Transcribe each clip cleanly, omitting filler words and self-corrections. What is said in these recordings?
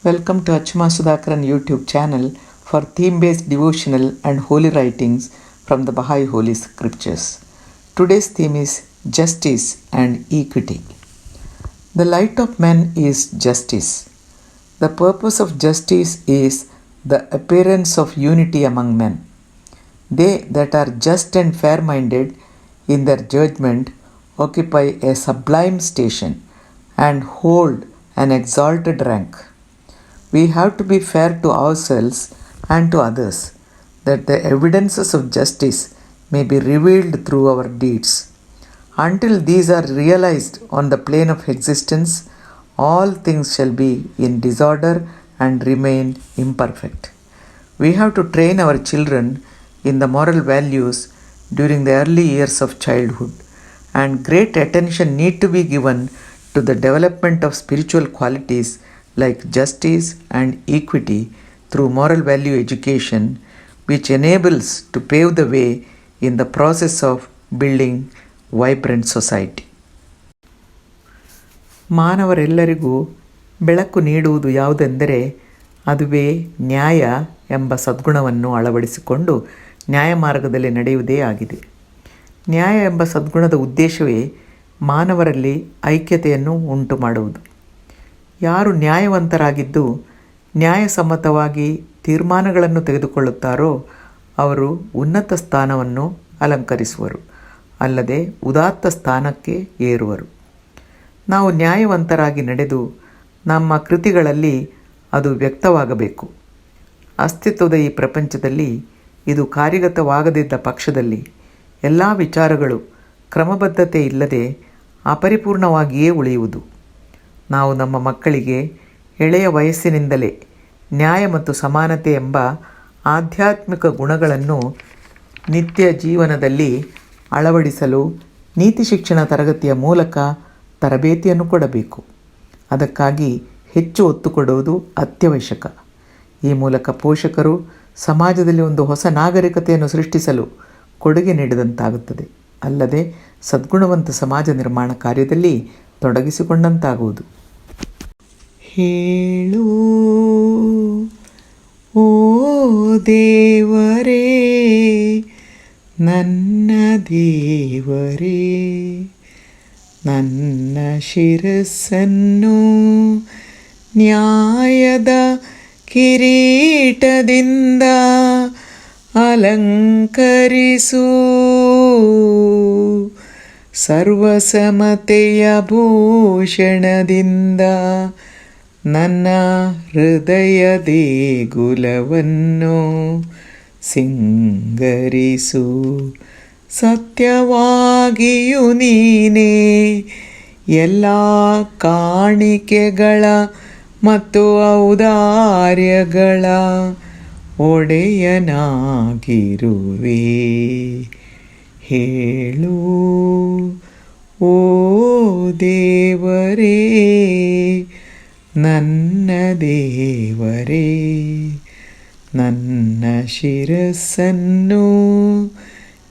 Welcome to Achma Sudhakaran YouTube channel for theme-based devotional and holy writings from the Baha'i Holy Scriptures. Today's theme is Justice and Equity. The light of man is justice. The purpose of justice is the appearance of unity among men. They that are just and fair-minded in their judgment occupy a sublime station and hold an exalted rank. We have to be fair to ourselves and to others, that the evidences of justice may be revealed through our deeds. Until these are realized on the plane of existence, all things shall be in disorder and remain imperfect. We have to train our children in the moral values during the early years of childhood, and great attention need to be given to the development of spiritual qualities like justice and equity through moral value education, which enables to pave the way in the process of building vibrant society. ಮಾನವರೆಲ್ಲರಿಗೂ ಬೆಳಕು ನೀಡುವುದು ಯಾವುದೆಂದರೆ ಅದುವೇ ನ್ಯಾಯ ಎಂಬ ಸದ್ಗುಣವನ್ನು ಅಳವಡಿಸಿಕೊಂಡು ನ್ಯಾಯ ಮಾರ್ಗದಲ್ಲಿ ನಡೆಯುವುದೇ ಆಗಿದೆ. ನ್ಯಾಯ ಎಂಬ ಸದ್ಗುಣದ ಉದ್ದೇಶವೇ ಮಾನವರಲ್ಲಿ ಐಕ್ಯತೆಯನ್ನು ಉಂಟು ಮಾಡುವುದು. ಯಾರು ನ್ಯಾಯವಂತರಾಗಿದ್ದು ನ್ಯಾಯಸಮ್ಮತವಾಗಿ ತೀರ್ಮಾನಗಳನ್ನು ತೆಗೆದುಕೊಳ್ಳುತ್ತಾರೋ ಅವರು ಉನ್ನತ ಸ್ಥಾನವನ್ನು ಅಲಂಕರಿಸುವರು, ಅಲ್ಲದೆ ಉದಾತ್ತ ಸ್ಥಾನಕ್ಕೆ ಏರುವರು. ನಾವು ನ್ಯಾಯವಂತರಾಗಿ ನಡೆದು ನಮ್ಮ ಕೃತಿಗಳಲ್ಲಿ ಅದು ವ್ಯಕ್ತವಾಗಬೇಕು. ಅಸ್ತಿತ್ವದ ಈ ಪ್ರಪಂಚದಲ್ಲಿ ಇದು ಕಾರ್ಯಗತವಾಗದಿದ್ದ ಪಕ್ಷದಲ್ಲಿ ಎಲ್ಲ ವಿಚಾರಗಳು ಕ್ರಮಬದ್ಧತೆ ಇಲ್ಲದೆ ಅಪರಿಪೂರ್ಣವಾಗಿಯೇ ಉಳಿಯುವುದು. ನಾವು ನಮ್ಮ ಮಕ್ಕಳಿಗೆ ಎಳೆಯ ವಯಸ್ಸಿನಿಂದಲೇ ನ್ಯಾಯ ಮತ್ತು ಸಮಾನತೆ ಎಂಬ ಆಧ್ಯಾತ್ಮಿಕ ಗುಣಗಳನ್ನು ನಿತ್ಯ ಜೀವನದಲ್ಲಿ ಅಳವಡಿಸಲು ನೀತಿ ಶಿಕ್ಷಣ ತರಗತಿಯ ಮೂಲಕ ತರಬೇತಿಯನ್ನು ಕೊಡಬೇಕು. ಅದಕ್ಕಾಗಿ ಹೆಚ್ಚು ಒತ್ತು ಕೊಡುವುದು ಅತ್ಯವಶ್ಯಕ. ಈ ಮೂಲಕ ಪೋಷಕರು ಸಮಾಜದಲ್ಲಿ ಒಂದು ಹೊಸ ನಾಗರಿಕತೆಯನ್ನು ಸೃಷ್ಟಿಸಲು ಕೊಡುಗೆ ನೀಡಿದಂತಾಗುತ್ತದೆ, ಅಲ್ಲದೆ ಸದ್ಗುಣವಂತ ಸಮಾಜ ನಿರ್ಮಾಣ ಕಾರ್ಯದಲ್ಲಿ ತೊಡಗಿಸಿಕೊಂಡಂತಾಗುವುದು. ಹೇಳು ಓ ದೇವರೇ, ನನ್ನ ದೇವರೇ, ನನ್ನ ಶಿರಸ್ಸನ್ನು ನ್ಯಾಯದ ಕಿರೀಟದಿಂದ ಅಲಂಕರಿಸು, ಸರ್ವಸಮತೆಯ ಭೂಷಣದಿಂದ ನನ್ನ ಹೃದಯ ದೇಗುಲವನ್ನು ಸಿಂಗರಿಸು. ಸತ್ಯವಾಗಿಯೂ ನೀನೇ ಎಲ್ಲ ಕಾಣಿಕೆಗಳ ಮತ್ತು ಔದಾರ್ಯಗಳ ಒಡೆಯನಾಗಿರುವೆ. ಹೇಳು ಓ ದೇವರೇ, ನನ್ನ ದೇವರೇ, ನನ್ನ ಶಿರಸ್ಸನ್ನು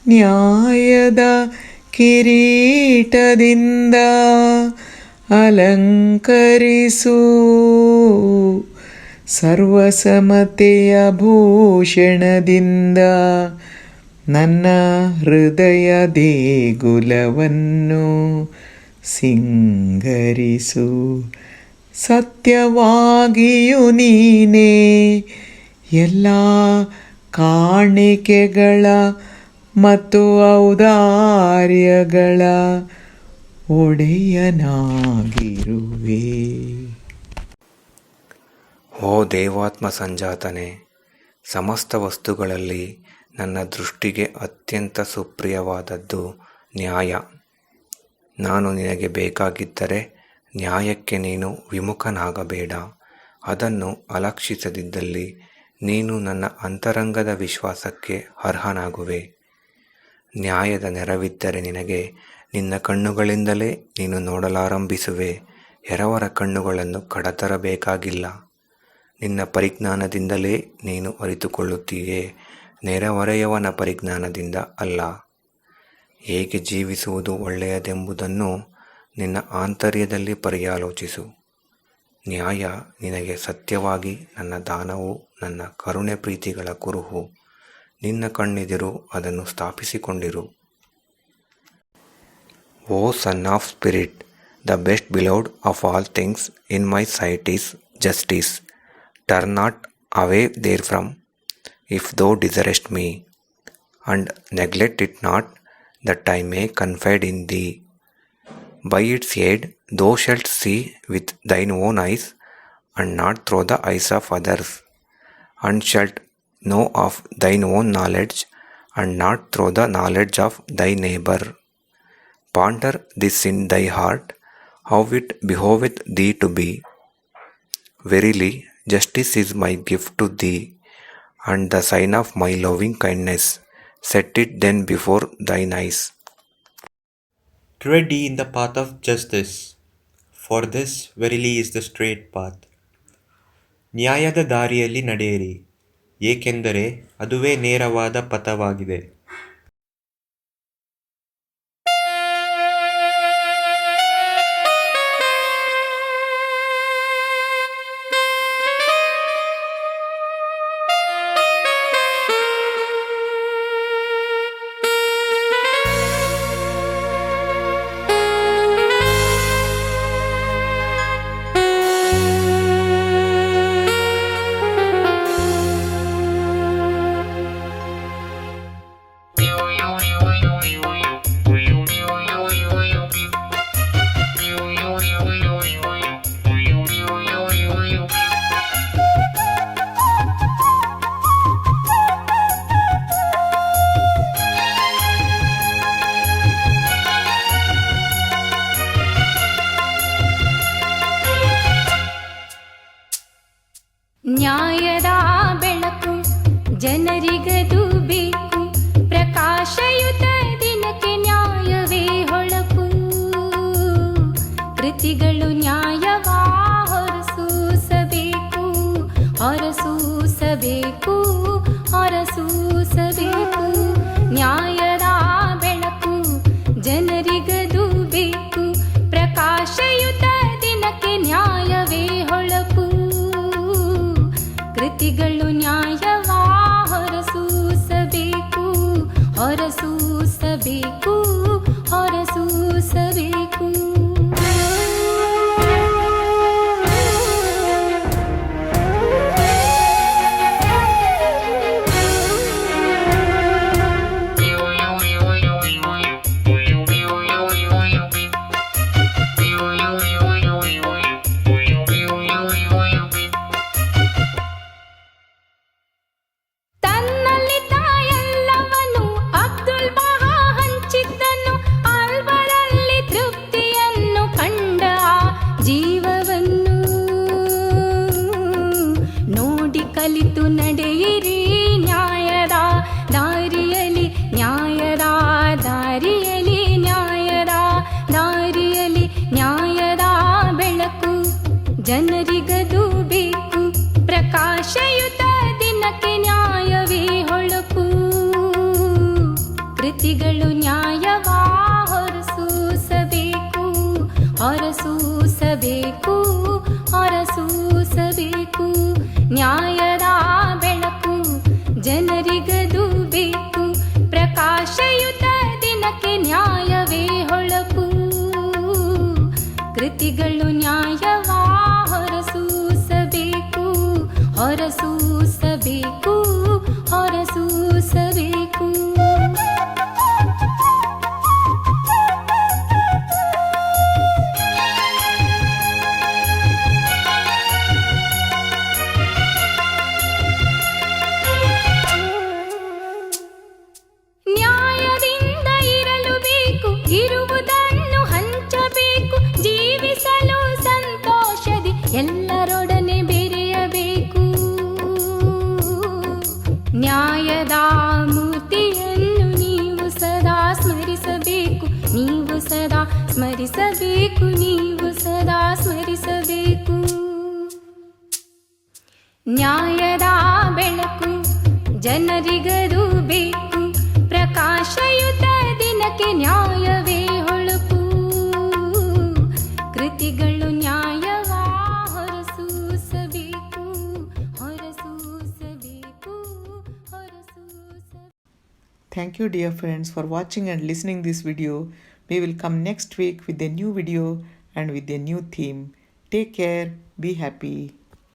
ನ್ಯಾಯದ ಕಿರೀಟದಿಂದ ಅಲಂಕರಿಸು, ಸರ್ವಸಮತೆಯ ಭೂಷಣದಿಂದ ನನ್ನ ಹೃದಯ ದೇಗುಲವನ್ನು ಸಿಂಗರಿಸು. ಸತ್ಯವಾಗಿಯೂ ನೀನೇ ಎಲ್ಲ ಕಾಣಿಕೆಗಳ ಮತ್ತು ಔದಾರ್ಯಗಳ ಒಡೆಯನಾಗಿರುವೆ. ಓ ದೇವಾತ್ಮ ಸಂಜಾತನೆ, ಸಮಸ್ತ ವಸ್ತುಗಳಲ್ಲಿ ನನ್ನ ದೃಷ್ಟಿಗೆ ಅತ್ಯಂತ ಸುಪ್ರಿಯವಾದದ್ದು ನ್ಯಾಯ. ನಾನು ನಿನಗೆ ಬೇಕಾಗಿದ್ದರೆ ನ್ಯಾಯಕ್ಕೆ ನೀನು ವಿಮುಖನಾಗಬೇಡ. ಅದನ್ನು ಅಲಕ್ಷಿಸದಿದ್ದಲ್ಲಿ ನೀನು ನನ್ನ ಅಂತರಂಗದ ವಿಶ್ವಾಸಕ್ಕೆ ಅರ್ಹನಾಗುವೆ. ನ್ಯಾಯದ ನೆರವಿದ್ದರೆ ನಿನಗೆ ನಿನ್ನ ಕಣ್ಣುಗಳಿಂದಲೇ ನೀನು ನೋಡಲಾರಂಭಿಸುವೆ. ಎರವರ ಕಣ್ಣುಗಳನ್ನು ಕಡತರಬೇಕಾಗಿಲ್ಲ. ನಿನ್ನ ಪರಿಜ್ಞಾನದಿಂದಲೇ ನೀನು ಅರಿತುಕೊಳ್ಳುತ್ತೀಯೇ, ನೆರೆಹೊರೆಯವನ ಪರಿಜ್ಞಾನದಿಂದ ಅಲ್ಲ. ಹೇಗೆ ಜೀವಿಸುವುದು ಒಳ್ಳೆಯದೆಂಬುದನ್ನು ನಿನ್ನ ಆಂತರ್ಯದಲ್ಲಿ ಪರ್ಯಾಲೋಚಿಸು. ನ್ಯಾಯ ನಿನಗೆ ಸತ್ಯವಾಗಿ ನನ್ನ ದಾನವು, ನನ್ನ ಕರುಣೆ ಪ್ರೀತಿಗಳ ಕುರುಹು. ನಿನ್ನ ಕಣ್ಣೆದಿರು ಅದನ್ನು ಸ್ಥಾಪಿಸಿಕೊಂಡಿರು. O son of spirit, the best beloved of all things in my sight is justice. Turn not away therefrom, if thou desirest me, and neglect it not, that I may confide in thee. By its aid thou shalt see with thine own eyes, and not through the eyes of others, and shalt know of thine own knowledge, and not through the knowledge of thy neighbor. Ponder this in thy heart, how it behoveth thee to be. Verily, justice is my gift to thee, and the sign of my loving kindness. Set it then before thine eyes. Tread ye in the path of justice, for this verily is the straight path. ನ್ಯಾಯದ ದಾರಿಯಲ್ಲಿ ನಡೆಯಿರಿ, ಏಕೆಂದರೆ ಅದುವೇ ನೇರವಾದ ಪಥವಾಗಿದೆ. ನ್ಯಾಯದ ಬೆಳಕು ಜನರಿಗದು ಬೇಕು, ಪ್ರಕಾಶಯುತ ದಿನಕ್ಕೆ ನ್ಯಾಯವೇ ಹೊಳಪು. ಕೃತಿಗಳು ನ್ಯಾಯವಾ ಹೊರಸೂಸಬೇಕು, ಹೊರಸೂಸಬೇಕು, ಹೊರಸೂಸಬೇಕು. ನ್ಯಾಯದ ಬೆಳಕು ಜನರಿಗದು ಬೇಕು, ಪ್ರಕಾಶಯುತ ದಿನಕ್ಕೆ ನ್ಯಾಯವೇ ಹೊಳಪು. ಕೃತಿಗಳು ನ್ಯಾಯವಾ ಹೊರಸೂಸಬೇಕು, ಹೊರಸೂಸಬೇಕು, ಹೊರಸೂಸಬೇಕು. ಕಲಿತು ನಡೆಯಿರಿ ನ್ಯಾಯದ ದಾರಿಯಲಿ, ನ್ಯಾಯದ ದಾರಿಯಲಿ, ನ್ಯಾಯದ ದಾರಿಯಲಿ. ನ್ಯಾಯದ ಬೆಳಕು ಜನರಿಗದು ಬೇಕು, ಪ್ರಕಾಶಯುತ ದಿನಕ್ಕೆ ನ್ಯಾಯವೇ ಹೊಳಪು. ಕೃತಿಗಳು ನ್ಯಾಯವಾ ಹೊರಸೂಸಬೇಕು, ಹೊರಸೂಸಬೇಕು, ಹೊರಸೂಸಬೇಕು. ನ್ಯಾಯದ ಬೆಳಕು ಜನರಿಗದು ಬೇಕು, ಪ್ರಕಾಶಯುತ ದಿನಕ್ಕೆ ನ್ಯಾಯವೇ ಹೊಳಪು. ಕೃತಿಗಳು ನ್ಯಾಯವಾ ಹೊರಸೂಸಬೇಕು, ಹೊರಸೂಸಬೇಕು, ಹೊರಸೂಸಬೇಕು. ನ್ಯಾಯದಿಂದ ಇರಲು ಬೇಕು, ಇರುವುದನ್ನು ಹಂಚಬೇಕು, ಜೀವಿಸಲು ಸಂತೋಷದಿ ಎಲ್ಲರೊಡನೆ ಬೆರೆಯಬೇಕು. ನ್ಯಾಯದ ಮೂರ್ತಿಯನ್ನು ನೀವು ಸದಾ ಸ್ಮರಿಸಬೇಕು, ನೀವು ಸದಾ ಸ್ಮರಿಸಬೇಕು, ನೀವು ಸದಾ ಸ್ಮರಿಸಬೇಕು. ನ್ಯಾಯದ ಬೆಳಕು ಜನರಿಗದು ಬೇಕು, ಪ್ರಕಾಶಯುತ ದಿನಕ್ಕೆ ನ್ಯಾಯವೇ ಹೊಳಪು. ಕೃತಿಗಳು ನ್ಯಾಯವಾ ಹೊರ Thank you, dear friends, for watching and listening this video. We will come next week with a new video and with a new theme. Take care. Be happy.